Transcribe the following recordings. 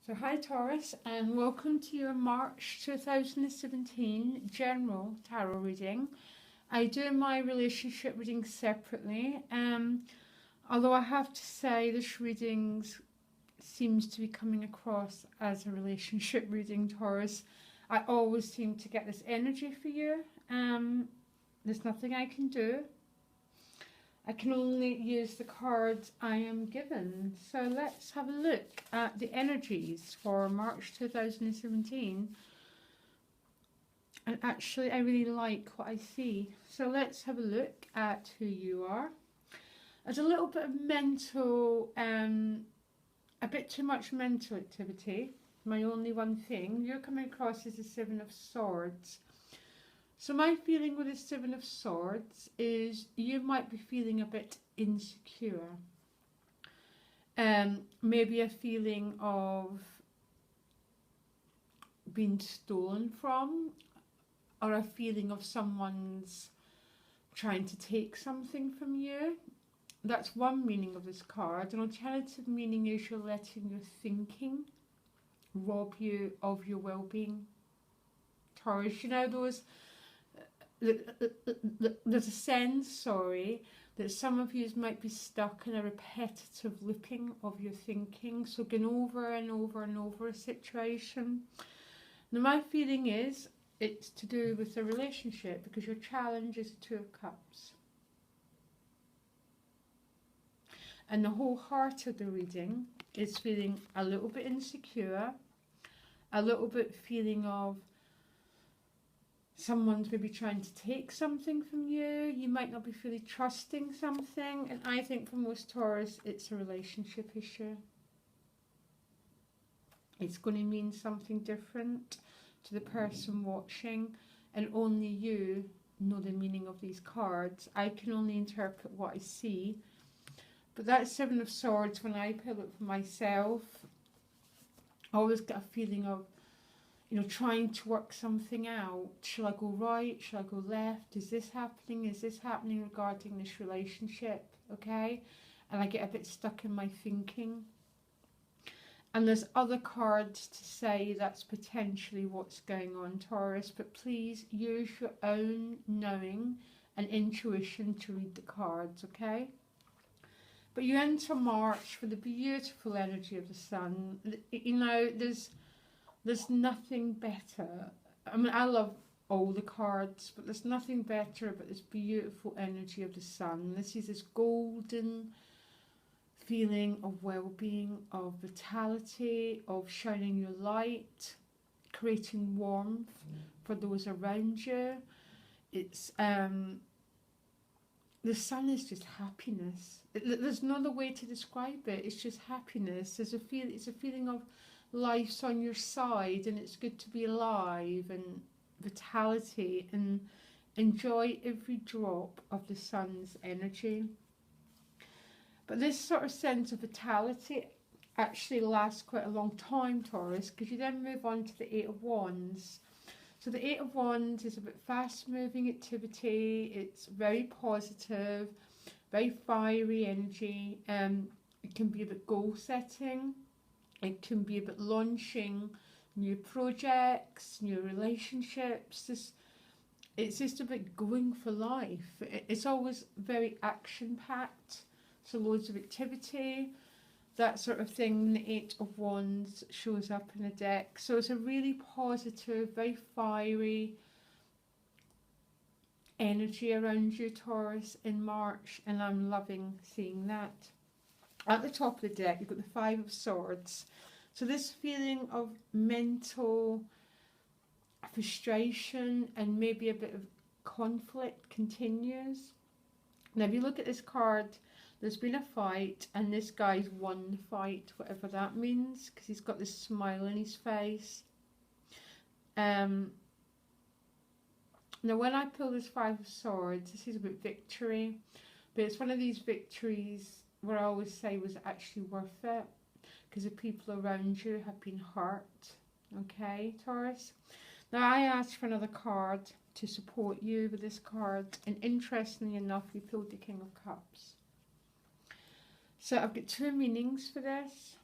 So hi Taurus, and welcome to your March 2017 general tarot reading. I do my relationship readings separately, although I have to say this reading seems to be coming across as a relationship reading, Taurus. I always seem to get this energy for you. There's nothing I can do. I can only use the cards I am given. So let's have a look at the energies for March 2017. And actually, I really like what I see. So let's have a look at who you are. There's a little bit of mental, a bit too much mental activity. My only one thing, you're coming across as the Seven of Swords. So my feeling with the Seven of Swords is you might be feeling a bit insecure. Maybe a feeling of being stolen from, or a feeling of someone's trying to take something from you. That's one meaning of this card. An alternative meaning is you're letting your thinking rob you of your well-being. Taurus, you know those... There's a sense, that some of you might be stuck in a repetitive looping of your thinking, so going over and over and over a situation. Now my feeling is it's to do with the relationship, because your challenge is the Two of Cups. And the whole heart of the reading is feeling a little bit insecure, a little bit feeling of someone's maybe trying to take something from you. You might not be fully trusting something. And I think for most Taurus, it's a relationship issue. It's going to mean something different to the person watching. And only you know the meaning of these cards. I can only interpret what I see. But that Seven of Swords, when I pull it for myself, I always get a feeling of, trying to work something out. Shall I go right? Shall I go left? Is this happening? Is this happening regarding this relationship? Okay? And I get a bit stuck in my thinking. And there's other cards to say that's potentially what's going on, Taurus. But please use your own knowing and intuition to read the cards, okay? But you enter March with the beautiful energy of the sun. There's nothing better. I mean, I love all the cards, but there's nothing better about this beautiful energy of the sun. This is this golden feeling of well-being, of vitality, of shining your light, creating warmth for those around you. It's the sun is just happiness. There's no other way to describe it. It's just happiness. It's a feeling of life's on your side, and it's good to be alive, and vitality, and enjoy every drop of the sun's energy. But this sort of sense of vitality actually lasts quite a long time, Taurus, because you then move on to the Eight of Wands. So the Eight of Wands is a bit fast-moving activity. It's very positive, very fiery energy. It can be a bit goal-setting. It can be about launching new projects, new relationships. It's just about going for life. It's always very action-packed, so loads of activity, that sort of thing. The Eight of Wands shows up in the deck. So it's a really positive, very fiery energy around you, Taurus, in March, and I'm loving seeing that. At the top of the deck, you've got the Five of Swords. So this feeling of mental frustration and maybe a bit of conflict continues. Now, if you look at this card, there's been a fight, and this guy's won the fight, whatever that means, because he's got this smile on his face. Now, when I pull this Five of Swords, this is about victory, but it's one of these victories where I always say was actually worth it, because the people around you have been hurt. Okay, Taurus? Now, I asked for another card to support you with this card, and interestingly enough, we pulled the King of Cups. So I've got two meanings for this.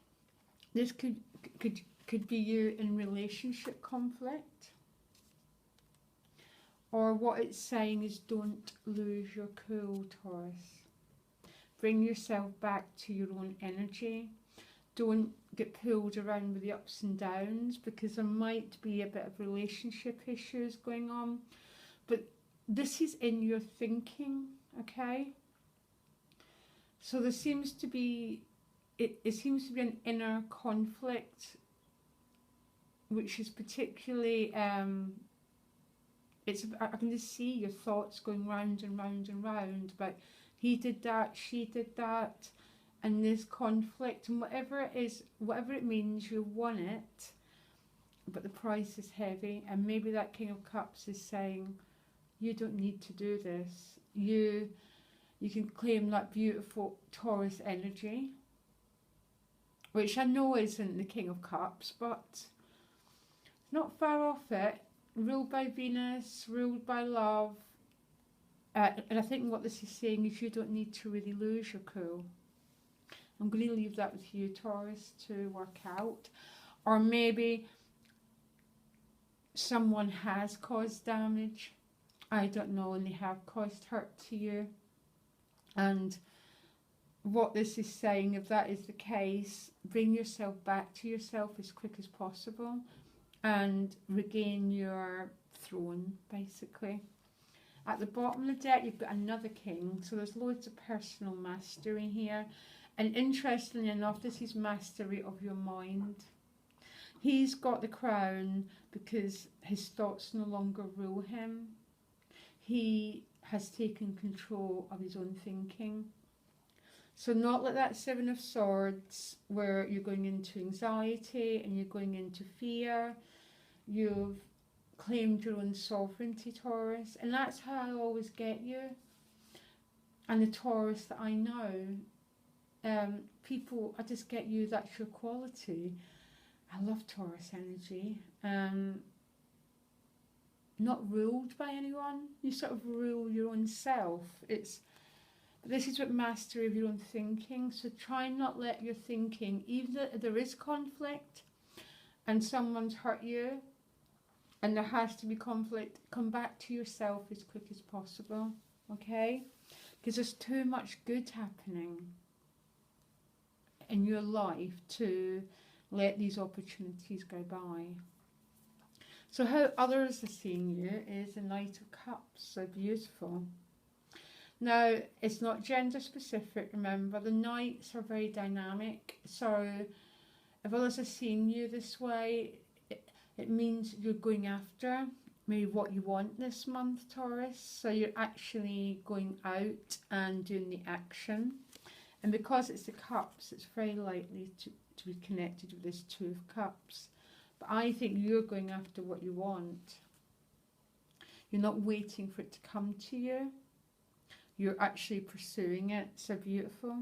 This could Could be you in relationship conflict. Or what it's saying is don't lose your cool, Taurus. Bring yourself back to your own energy. Don't get pulled around with the ups and downs, because there might be a bit of relationship issues going on. But this is in your thinking, okay? So there seems to be, it seems to be an inner conflict, which is particularly, I can just see your thoughts going round and round and round about he did that, she did that, and this conflict, and whatever it is, whatever it means, you want it, but the price is heavy. And maybe that King of Cups is saying, you don't need to do this. You can claim that beautiful Taurus energy, which I know isn't the King of Cups, but not far off it. Ruled by Venus, ruled by love. And I think what this is saying is you don't need to really lose your cool. I'm going to leave that with you, Taurus, to work out. Or maybe someone has caused damage. I don't know, and they have caused hurt to you. And what this is saying, if that is the case, bring yourself back to yourself as quick as possible and regain your throne, basically. At the bottom of the deck, you've got another king, so there's loads of personal mastery here. And interestingly enough, this is mastery of your mind. He's got the crown because his thoughts no longer rule him. He has taken control of his own thinking. So not like that Seven of Swords where you're going into anxiety and you're going into fear. You've claimed your own sovereignty, Taurus, and that's how I always get you. And the Taurus that I know, people, I just get you, that's your quality. I love Taurus energy. Not ruled by anyone, you sort of rule your own self. This is what mastery of your own thinking. So try not let your thinking, even if there is conflict and someone's hurt you and there has to be conflict, come back to yourself as quick as possible, okay? Because there's too much good happening in your life to let these opportunities go by. So how others are seeing you is the Knight of Cups, so beautiful. Now, it's not gender specific, remember, the Knights are very dynamic, so if others are seeing you this way, it means you're going after maybe what you want this month, Taurus, so you're actually going out and doing the action. And because it's the Cups, it's very likely to be connected with this Two of Cups. But I think you're going after what you want. You're not waiting for it to come to you. You're actually pursuing it. So beautiful.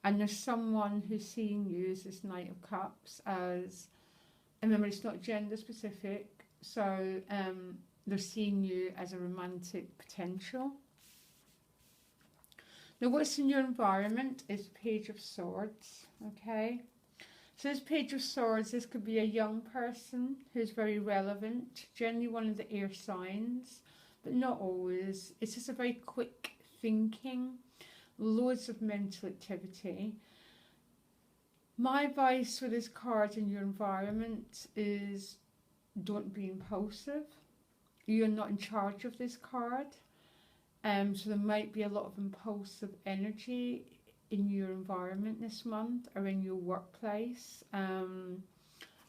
And there's someone who's seeing you as this Knight of Cups as, remember, it's not gender specific, so they're seeing you as a romantic potential. Now what's in your environment is Page of Swords, okay? So this Page of Swords, this could be a young person who's very relevant, generally one of the air signs, but not always. It's just a very quick thinking, loads of mental activity. My advice for this card in your environment is don't be impulsive. You're not in charge of this card. So there might be a lot of impulsive energy in your environment this month or in your workplace.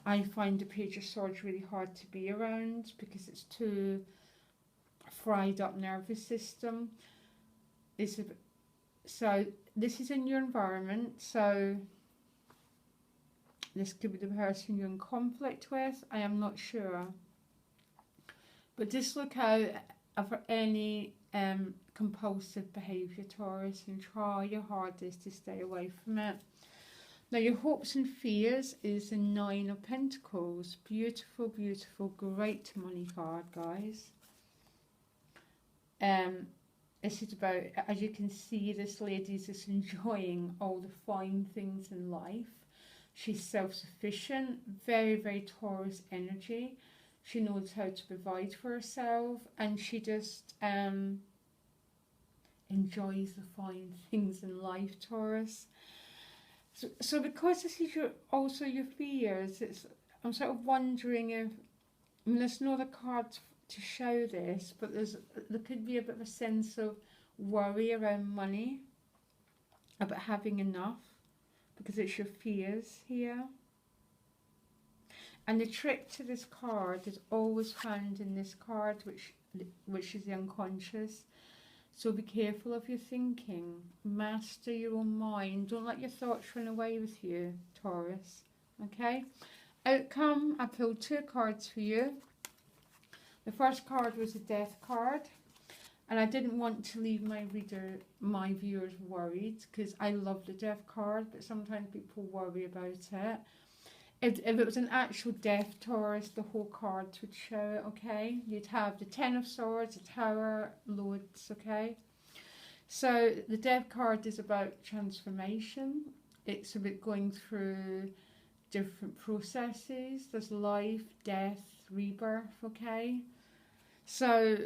I find the Page of Swords really hard to be around because it's too fried up nervous system. So this is in your environment, so this could be the person you're in conflict with, I am not sure. But just look out for any compulsive behaviour, Taurus, and try your hardest to stay away from it. Now your hopes and fears is the Nine of Pentacles. Beautiful, beautiful, great money card, guys. This is about, as you can see, this lady is just enjoying all the fine things in life. She's self-sufficient, very, very Taurus energy. She knows how to provide for herself, and she just enjoys the fine things in life, Taurus. So because this is also your fears, I'm sort of wondering if, I mean, there's no other cards to show this, but there could be a bit of a sense of worry around money, about having enough, because it's your fears here. And the trick to this card is always found in this card, which is the unconscious. So be careful of your thinking. Master your own mind. Don't let your thoughts run away with you, Taurus. Okay? Outcome, I pulled 2 cards for you. The first card was a death card. And I didn't want to leave my viewers worried, because I love the death card, but sometimes people worry about it. If it was an actual death, Taurus, the whole cards would show it, okay? You'd have the 10 of Swords, the Tower, loads, okay? So the death card is about transformation. It's about going through different processes. There's life, death, rebirth, okay? So,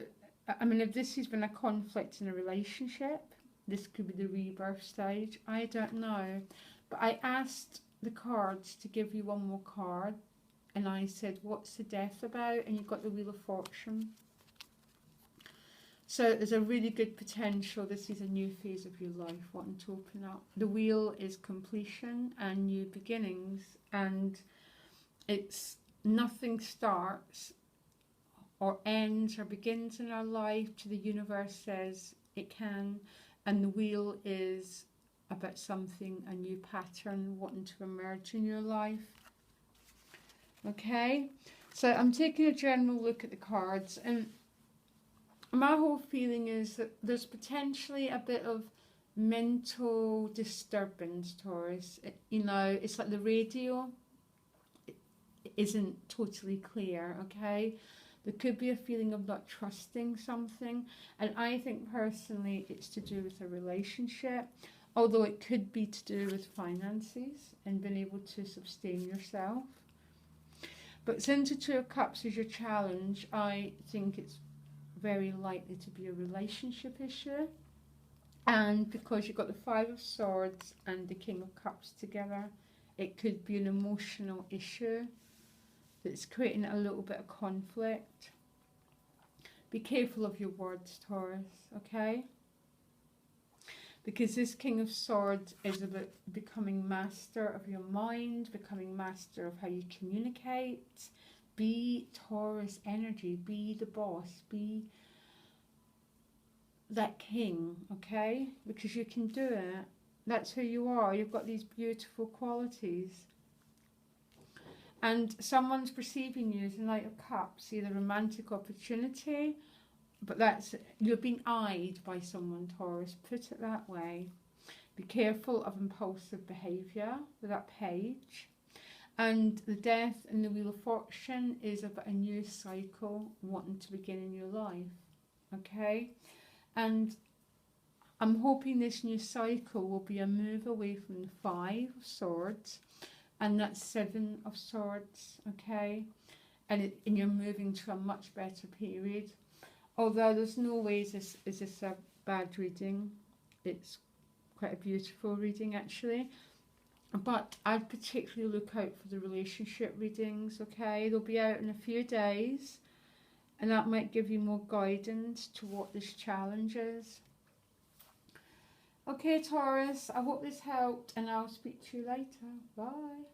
I mean, if this has been a conflict in a relationship, this could be the rebirth stage. I don't know. But I asked the cards to give you one more card, and I said, what's the death about? And you got the Wheel of Fortune. So there's a really good potential. This is a new phase of your life wanting to open up. The wheel is completion and new beginnings, and it's nothing starts or ends or begins in our life till the universe says it can, and the wheel is about something, a new pattern wanting to emerge in your life. Okay, so I'm taking a general look at the cards, and my whole feeling is that there's potentially a bit of mental disturbance, Taurus. You know, it's like the radio isn't totally clear, okay? There could be a feeling of not trusting something, and I think personally it's to do with a relationship, although it could be to do with finances and being able to sustain yourself. But since the 2 of Cups is your challenge, I think it's very likely to be a relationship issue. And because you've got the 5 of Swords and the King of Cups together, it could be an emotional issue that's creating a little bit of conflict. Be careful of your words, Taurus, okay? Because this King of Swords is about becoming master of your mind, becoming master of how you communicate. Be Taurus energy, be the boss, be that king, okay? Because you can do it. That's who you are. You've got these beautiful qualities. And someone's perceiving you as a Knight of Cups, either romantic opportunity, but that's, you're being eyed by someone, Taurus, put it that way. Be careful of impulsive behaviour with that page. And the Death and the Wheel of Fortune is about a new cycle wanting to begin in your life, okay? And I'm hoping this new cycle will be a move away from the 5 of Swords and that 7 of Swords, okay? And you're moving to a much better period. Although there's no way is this a bad reading. It's quite a beautiful reading, actually. But I'd particularly look out for the relationship readings, okay? They'll be out in a few days, and that might give you more guidance to what this challenge is. Okay, Taurus, I hope this helped, and I'll speak to you later. Bye.